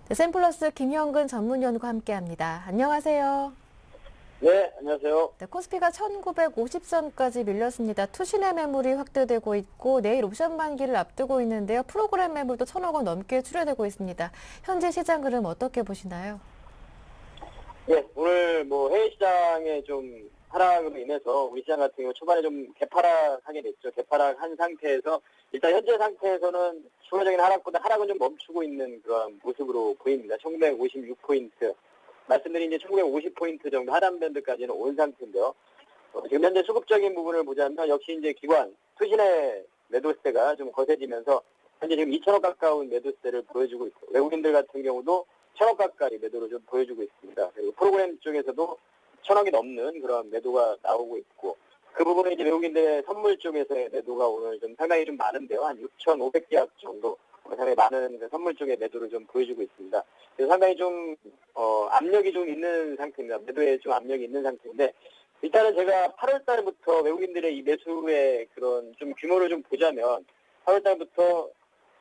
네, 샘플러스 김형근 전문위원과 함께합니다. 안녕하세요. 네, 안녕하세요. 네, 코스피가 1950선까지 밀렸습니다. 투신의 매물이 확대되고 있고 내일 옵션 만기를 앞두고 있는데요. 프로그램 매물도 1,000억 원 넘게 출회되고 있습니다. 현재 시장 흐름 어떻게 보시나요? 네, 오늘 해외 시장에 좀 하락으로 인해서 우리 시장 같은 경우 초반에 좀 개파락하게 됐죠. 개파락한 상태에서 일단 현재 상태에서는 추가적인 하락보다 하락은 좀 멈추고 있는 그런 모습으로 보입니다. 1956포인트. 말씀드린 이제 1950포인트 정도 하단 밴드까지는 온 상태인데요. 지금 현재 수급적인 부분을 보자면 역시 이제 기관 투신의 매도세가 좀 거세지면서 현재 지금 2천억 가까운 매도세를 보여주고 있고 외국인들 같은 경우도 1,000억 가까이 매도를 좀 보여주고 있습니다. 그리고 프로그램 쪽에서도 1,000억이 넘는 그런 매도가 나오고 있고 그 부분은 이제 외국인들의 선물 쪽에서의 매도가 오늘 좀 상당히 좀 많은데요. 한 6,500계약 정도 상당히 많은 그 선물 쪽의 매도를 좀 보여주고 있습니다. 그래서 상당히 좀 압력이 좀 있는 상태입니다. 매도에 좀 압력이 있는 상태인데 일단은 제가 8월 달부터 외국인들의 이 매수의 그런 좀 규모를 좀 보자면 8월 달부터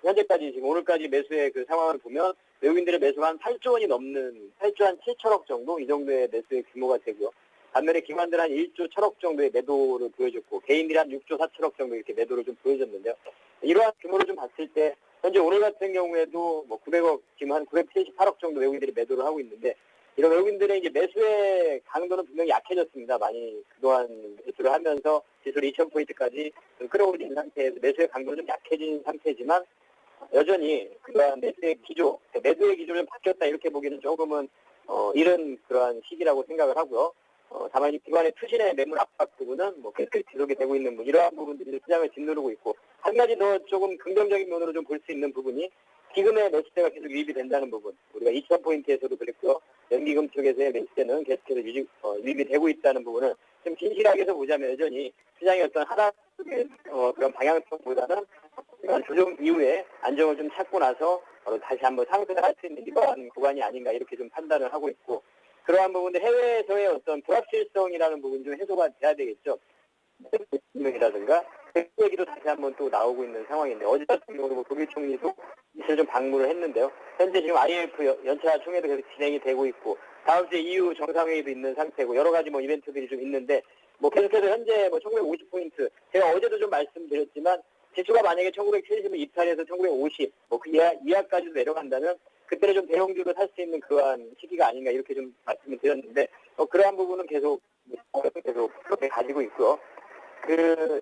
현재까지 지금 오늘까지 매수의 그 상황을 보면 외국인들의 매수가 한 8조 원이 넘는 8조 한 7천억 정도 이 정도의 매수의 규모가 되고요. 반면에 기관들 한 1조 1천억 정도의 매도를 보여줬고 개인들이 한 6조 4천억 정도 이렇게 매도를 좀 보여줬는데요. 이러한 규모를 좀 봤을 때 현재 오늘 같은 경우에도 900억 지금 한 978억 정도 외국인들이 매도를 하고 있는데 이런 외국인들의 이제 매수의 강도는 분명히 약해졌습니다. 많이 그동안 매수를 하면서 지수를 2,000포인트까지 끌어올린 상태에서 매수의 강도는 좀 약해진 상태지만 여전히 그러한 매수의 기조, 매도의 기조를 좀 바뀌었다 이렇게 보기는 조금은 이른 그러한 시기라고 생각을 하고요. 다만 이 기관의 투신의 매물 압박 부분은 계속 지속이 되고 있는 이러한 부분들이 시장을 짓누르고 있고 한 가지 더 조금 긍정적인 면으로 좀 볼 수 있는 부분이 기금의 매수세가 계속 유입이 된다는 부분. 우리가 2,000포인트에서도 그랬고요. 연기금 쪽에서의 매수세는 계속해서 유입이 되고 있다는 부분을 좀 진실하게 보자면 여전히 시장의 어떤 하락의 그런 방향성보다는 조정 이후에 안정을 좀 찾고 나서 다시 한번 상승을 할 수 있는 이러한 구간이 아닌가 이렇게 좀 판단을 하고 있고 그러한 부분들 해외에서의 어떤 불확실성이라는 부분 좀 해소가 돼야 되겠죠. 이라든가 그 얘기도 다시 한번 또 나오고 있는 상황인데 어제 같은 경우도 독일 총리도 이슬 좀 방문을 했는데요. 현재 지금 IMF 연차 총회도 계속 진행이 되고 있고 다음 주에 EU 정상회의도 있는 상태고 여러 가지 이벤트들이 좀 있는데 계속해서 현재 1950포인트 제가 어제도 좀 말씀드렸지만 지수가 만약에 1970을 이탈해서 1950 그 이하까지도 내려간다면 그때는 좀 대형주로 살 수 있는 그러한 시기가 아닌가 이렇게 좀 말씀을 드렸는데 그러한 부분은 계속 그렇게 가지고 있고요. 그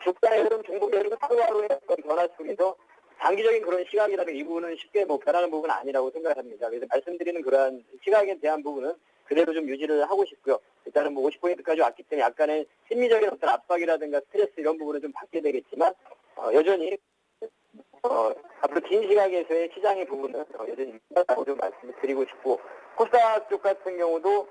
주가의 흐름, 종목의 흐름 하루하루의 어떤 변화 속에서 장기적인 그런 시각이라도 이 부분은 쉽게 변하는 부분은 아니라고 생각합니다. 그래서 말씀드리는 그러한 시각에 대한 부분은 그대로 좀 유지를 하고 싶고요. 일단은 50포인트까지 왔기 때문에 약간의 심리적인 어떤 압박이라든가 스트레스 이런 부분은 좀 받게 되겠지만 여전히 앞으로 긴 시각에서의 시장의 부분은 여전히 유지하다고 좀 말씀을 드리고 싶고 코스닥 쪽 같은 경우도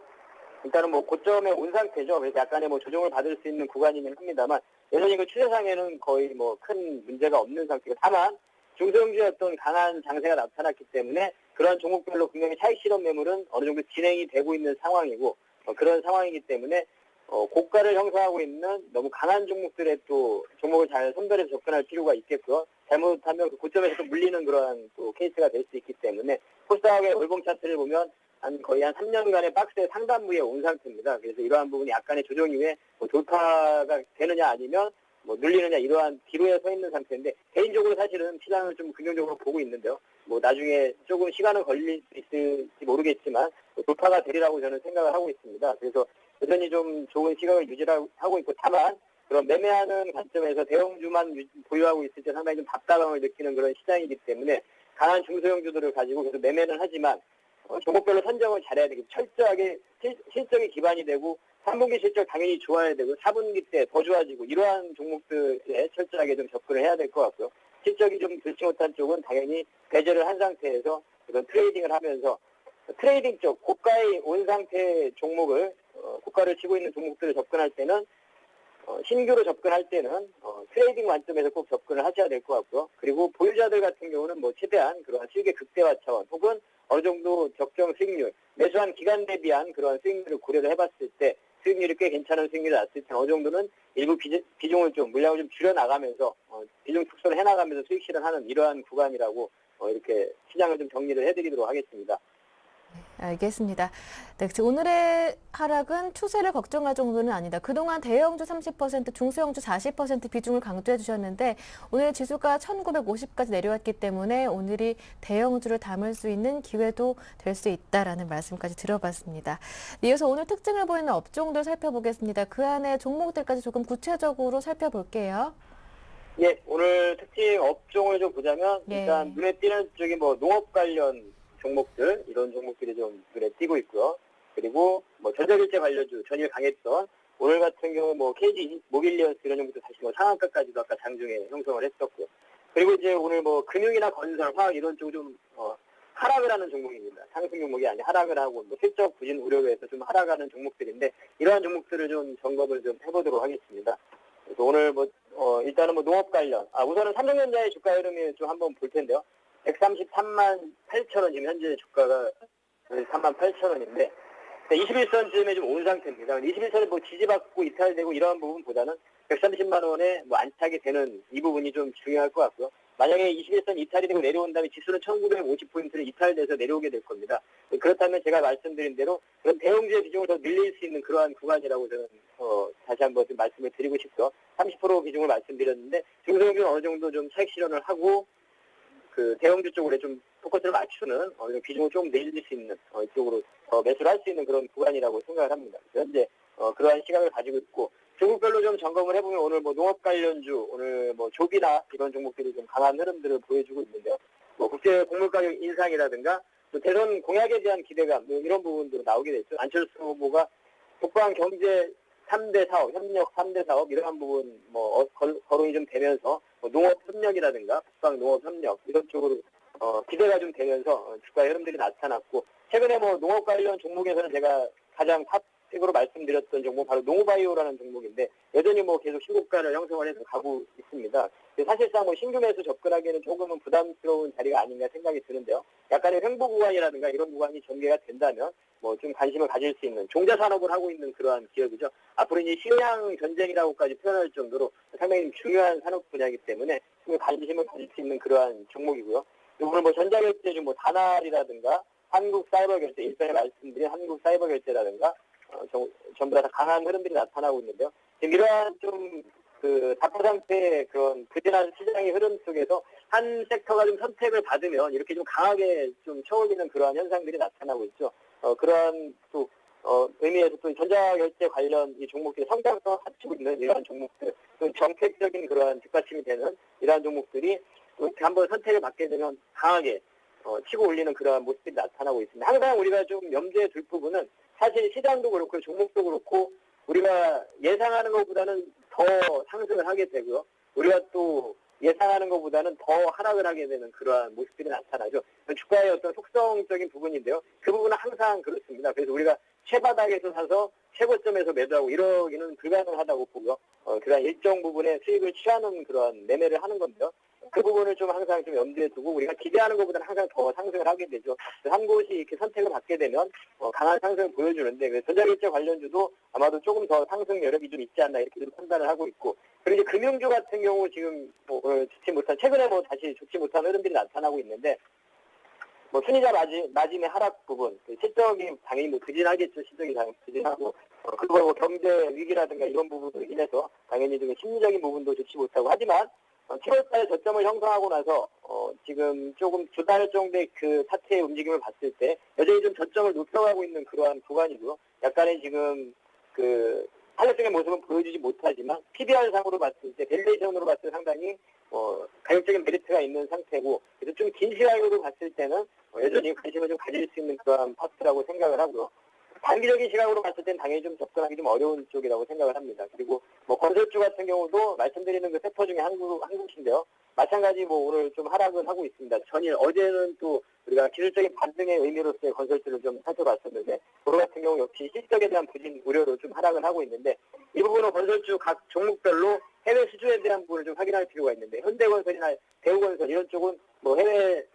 일단은 고점에 온 상태죠. 그래서 약간의 조정을 받을 수 있는 구간이긴 합니다만 여전히 그 추세상에는 거의 큰 문제가 없는 상태고 다만 중소형주의 어떤 강한 장세가 나타났기 때문에 그런 종목별로 분명히 차익 실현 매물은 어느 정도 진행이 되고 있는 상황이고 그런 상황이기 때문에 고가를 형성하고 있는 너무 강한 종목들의 또 종목을 잘 선별해서 접근할 필요가 있겠고요. 잘못하면 그 고점에서 또 물리는 그러한 또 케이스가 될 수 있기 때문에 코스닥의 월봉 차트를 보면 거의 한 3년간의 박스의 상단부에 온 상태입니다. 그래서 이러한 부분이 약간의 조정 이후에 돌파가 되느냐 아니면 눌리느냐 이러한 기로에 서 있는 상태인데 개인적으로 사실은 시장을 좀 긍정적으로 보고 있는데요. 나중에 조금 시간은 걸릴 수 있을지 모르겠지만 돌파가 되리라고 저는 생각을 하고 있습니다. 그래서 여전히 좀 좋은 시각을 유지하고 있고 다만 그런 매매하는 관점에서 대형주만 보유하고 있을 때 상당히 좀 답답함을 느끼는 그런 시장이기 때문에 강한 중소형주들을 가지고 계속 매매는 하지만 종목별로 선정을 잘해야 되고 철저하게 실적이 기반이 되고 3분기 실적 당연히 좋아야 되고 4분기 때 더 좋아지고 이러한 종목들에 철저하게 좀 접근을 해야 될 것 같고요. 실적이 좀 좋지 못한 쪽은 당연히 배제를 한 상태에서 그런 트레이딩을 하면서 트레이딩 쪽 고가의 온 상태 종목을 고가를 치고 있는 종목들을 접근할 때는 신규로 접근할 때는 트레이딩 관점에서 꼭 접근을 하셔야 될 것 같고요. 그리고 보유자들 같은 경우는 최대한 그런 수익의 극대화 차원 혹은 어느 정도 적정 수익률, 매수한 기간 대비한 그런 수익률을 고려를 해봤을 때 수익률이 꽤 괜찮은 수익률이 났을 때 어느 정도는 일부 비중을 좀 물량을 좀 줄여나가면서 비중 축소를 해나가면서 수익 실현하는 이러한 구간이라고 이렇게 시장을 좀 정리를 해드리도록 하겠습니다. 알겠습니다. 네, 오늘의 하락은 추세를 걱정할 정도는 아니다. 그동안 대형주 30%, 중소형주 40% 비중을 강조해 주셨는데 오늘 지수가 1950까지 내려왔기 때문에 오늘이 대형주를 담을 수 있는 기회도 될 수 있다라는 말씀까지 들어봤습니다. 이어서 오늘 특징을 보이는 업종들 살펴보겠습니다. 그 안에 종목들까지 조금 구체적으로 살펴볼게요. 예, 오늘 특징 업종을 좀 보자면 일단 눈에 띄는 쪽이 뭐 농업 관련 종목들, 이런 종목들이 좀 눈에 띄고 있고요. 그리고 뭐 전자결제 관련주 전일 강했던 오늘 같은 경우 뭐 KG 모빌리언스 이런 종목도 다시 뭐 상한가까지도 아까 장중에 형성을 했었고, 그리고 이제 오늘 뭐 금융이나 건설, 화학 이런 쪽 좀 하락을 하는 종목입니다. 상승 종목이 아닌 하락을 하고 뭐 실적 부진 우려로 해서 좀 하락하는 종목들인데 이러한 종목들을 좀 점검을 좀 해보도록 하겠습니다. 그래서 오늘 뭐 일단은 뭐 농업 관련, 우선은 삼성전자의 주가 흐름을 좀 한번 볼 텐데요. 133만 8천 원, 지금 현재 주가가 3만 8천 원인데 21선쯤에 좀 온 상태입니다. 21선을 뭐 지지받고 이탈되고 이러한 부분보다는 130만 원에 뭐 안착이 되는 이 부분이 좀 중요할 것 같고요. 만약에 21선 이탈이 되고 내려온 다음에 지수는 1950포인트를 이탈돼서 내려오게 될 겁니다. 그렇다면 제가 말씀드린 대로 그런 대형주의 비중을 더 늘릴 수 있는 그러한 구간이라고 저는 다시 한번 좀 말씀을 드리고 싶고요. 30% 비중을 말씀드렸는데 중소형주는 어느 정도 좀 차익 실현을 하고 그 대형주 쪽으로 좀 포커스를 맞추는 비중을 좀 내릴 수 있는 이쪽으로 매수를 할 수 있는 그런 구간이라고 생각을 합니다. 그래서 현재 그러한 시각을 가지고 있고 종목별로 좀 점검을 해보면 오늘 뭐 농업 관련주, 오늘 뭐 조비나 이런 종목들이 좀 강한 흐름들을 보여주고 있는데요. 뭐 국제 곡물 가격 인상이라든가 또 대선 공약에 대한 기대감 이런 부분도 나오게 됐죠. 안철수 후보가 국방 경제 3대 사업, 협력 3대 사업 이러한 부분 거론이 좀 되면서 농업 협력이라든가 국방 농업 협력 이런 쪽으로 기대가 좀 되면서 주가 흐름들이 나타났고, 최근에 뭐 농업 관련 종목에서는 제가 가장 탑픽으로 말씀드렸던 종목 바로 농어바이오라는 종목인데 여전히 뭐 계속 신고가를 형성을 해서 가고 있습니다. 사실상 뭐 신규 매수 접근하기에는 조금은 부담스러운 자리가 아닌가 생각이 드는데요. 약간의 횡보 구간이라든가 이런 구간이 전개가 된다면 뭐 좀 관심을 가질 수 있는 종자 산업을 하고 있는 그러한 기업이죠. 앞으로 이제 식량 전쟁이라고까지 표현할 정도로 상당히 중요한 산업 분야이기 때문에 관심을 가질 수 있는 그러한 종목이고요. 오늘 뭐 전자결제 뭐 다날이라든가 한국사이버결제, 일전에 말씀드린 한국사이버결제라든가 전부 다 강한 흐름들이 나타나고 있는데요. 지금 이러한 좀 답보 상태의 그런 부진한 시장의 흐름 속에서 한 섹터가 좀 선택을 받으면 이렇게 좀 강하게 좀 쳐올리는 그러한 현상들이 나타나고 있죠. 그러한 또 의미에서 또 전자결제 관련 이 종목들이 성장성을 갖추고 있는 이러한 종목들, 또 정책적인 그러한 뒷받침이 되는 이러한 종목들이 이렇게 한번 선택을 받게 되면 강하게 치고 올리는 그러한 모습들이 나타나고 있습니다. 항상 우리가 좀 염두에 둘 부분은 사실 시장도 그렇고 종목도 그렇고 우리가 예상하는 것보다는 더 상승을 하게 되고요. 우리가 또 예상하는 것보다는 더 하락을 하게 되는 그러한 모습들이 나타나죠. 주가의 어떤 속성적인 부분인데요. 그 부분은 항상 그렇습니다. 그래서 우리가 최바닥에서 사서 최고점에서 매도하고 이러기는 불가능하다고 보고요. 그러한 일정 부분의 수익을 취하는 그러한 매매를 하는 건데요. 그 부분을 좀 항상 좀 염두에 두고 우리가 기대하는 것보다는 항상 더 상승을 하게 되죠. 한 곳이 이렇게 선택을 받게 되면 강한 상승을 보여주는데 전자결제 관련주도 아마도 조금 더 상승 여력이 좀 있지 않나 이렇게 좀 판단을 하고 있고, 그리고 이제 금융주 같은 경우 지금 좋지 못한 최근에 다시 좋지 못한 흐름들이 나타나고 있는데 순이자 마진의 하락 부분, 실적이 당연히 부진하겠죠. 실적이 당연히 부진하고 그리고 경제 위기라든가 이런 부분으로 인해서 당연히 좀 심리적인 부분도 좋지 못하고, 하지만 7월달에 저점을 형성하고 나서 지금 조금 두 달 정도의 그 사태의 움직임을 봤을 때 여전히 좀 저점을 높여가고 있는 그러한 구간이고요. 약간의 지금 탄력적인 모습은 보여주지 못하지만 PBR상으로 봤을 때 밸류에이션으로 봤을 때 상당히 가격적인 메리트가 있는 상태고, 그래서 좀 긴 시각으로 봤을 때는 여전히 관심을 좀 가질 수 있는 그러한 파트라고 생각을 하고요. 단기적인 시각으로 봤을 땐 당연히 좀 접근하기 좀 어려운 쪽이라고 생각을 합니다. 그리고 건설주 같은 경우도 말씀드리는 그 섹터 중에 한 곳인데요. 마찬가지 오늘 좀 하락을 하고 있습니다. 전일 어제는 또 우리가 기술적인 반등의 의미로서의 건설주를 좀 살펴봤었는데 오늘 같은 경우 역시 실적에 대한 부진 우려로 좀 하락을 하고 있는데, 이 부분은 건설주 각 종목별로 해외 수주에 대한 부분을 좀 확인할 필요가 있는데 현대건설이나 대우건설 이런 쪽은 해외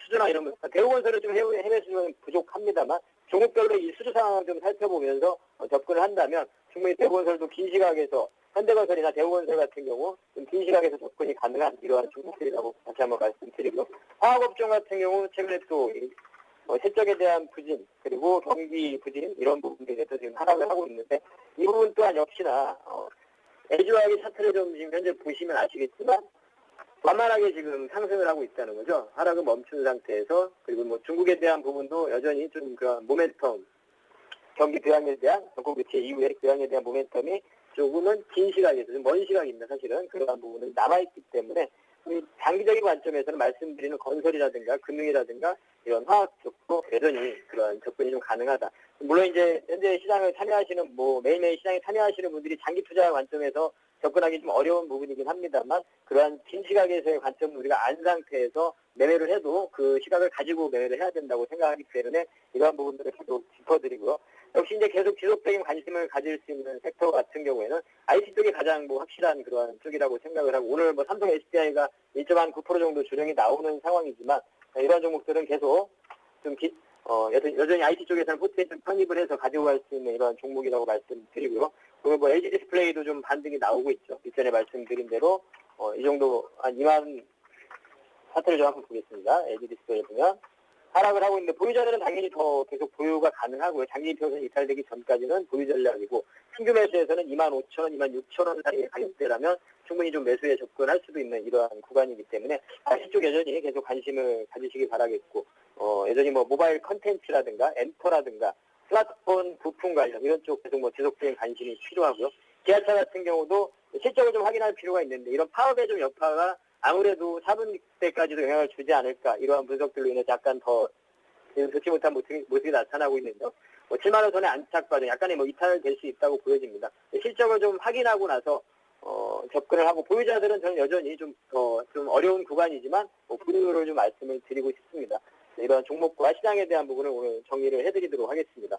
수주나 이런 대우건설은 좀 해외 수주는 부족합니다만 종목별로 이 수주 상황을 좀 살펴보면서 접근을 한다면 충분히 대우건설도 긴 시각에서 현대건설이나 대우건설 같은 경우 좀 긴 시각에서 접근이 가능한 이러한 종목들이라고 다시 한번 말씀드리고, 화학업종 같은 경우 최근에 또 실적에 대한 부진, 그리고 경기 부진 이런 부분들에서 지금 하락을 하고 있는데, 이 부분 또한 역시나 LG화학의 차트를 좀 지금 현재 보시면 아시겠지만 완만하게 지금 상승을 하고 있다는 거죠. 하락은 멈춘 상태에서, 그리고 뭐 중국에 대한 부분도 여전히 좀 그런 모멘텀, 경기 부양에 대한 전국 교체 이후에 부양에 대한 모멘텀이 조금은 긴 시각에서 좀 먼 시각입니다. 사실은 그러한 부분은 남아있기 때문에 장기적인 관점에서는 말씀드리는 건설이라든가 금융이라든가 이런 화학 쪽도 여전히 그런 접근이 좀 가능하다. 물론 이제 현재 시장을 참여하시는 매일매일 시장에 참여하시는 분들이 장기 투자 관점에서 접근하기 좀 어려운 부분이긴 합니다만, 그러한 긴 시각에서의 관점은 우리가 안 상태에서 매매를 해도 그 시각을 가지고 매매를 해야 된다고 생각하기 때문에 이러한 부분들을 계속 짚어드리고요. 역시 이제 계속 지속적인 관심을 가질 수 있는 섹터 같은 경우에는 IT 쪽이 가장 확실한 그러한 쪽이라고 생각을 하고, 오늘 삼성 SDI가 1.9% 정도 조정이 나오는 상황이지만, 이러한 종목들은 계속 좀 여전히 IT 쪽에서는 포트에 좀 편입을 해서 가지고 갈 수 있는 이러한 종목이라고 말씀드리고요. 그리고 LG 디스플레이도 좀 반등이 나오고 있죠. 이전에 말씀드린 대로 이 정도 한 2만 차트를 좀 한번 보겠습니다. LG 디스플레이 보면 하락을 하고 있는데, 보유자들은 당연히 더 계속 보유가 가능하고요. 장기 평선 이탈되기 전까지는 보유 전략이고, 신규 매수에서는 25,000원, 26,000원 사이의 가격대라면 충분히 좀 매수에 접근할 수도 있는 이러한 구간이기 때문에 이쪽 여전히 계속 관심을 가지시기 바라겠고, 여전히 모바일 컨텐츠라든가 엔터라든가 스마트폰 부품 관련 이런 쪽 계속 지속적인 관심이 필요하고요. 기아차 같은 경우도 실적을 좀 확인할 필요가 있는데, 이런 파업의 좀 여파가 아무래도 4분 때까지도 영향을 주지 않을까, 이러한 분석들로 인해서 약간 더 좋지 못한 모습이 나타나고 있는데요. 7만 원 선의 안착 과정 약간의 이탈될 수 있다고 보여집니다. 실적을 좀 확인하고 나서 접근을 하고, 보유자들은 저는 여전히 좀 어려운 구간이지만 보유를 좀 말씀을 드리고 싶습니다. 이런 종목과 시장에 대한 부분을 오늘 정리를 해드리도록 하겠습니다.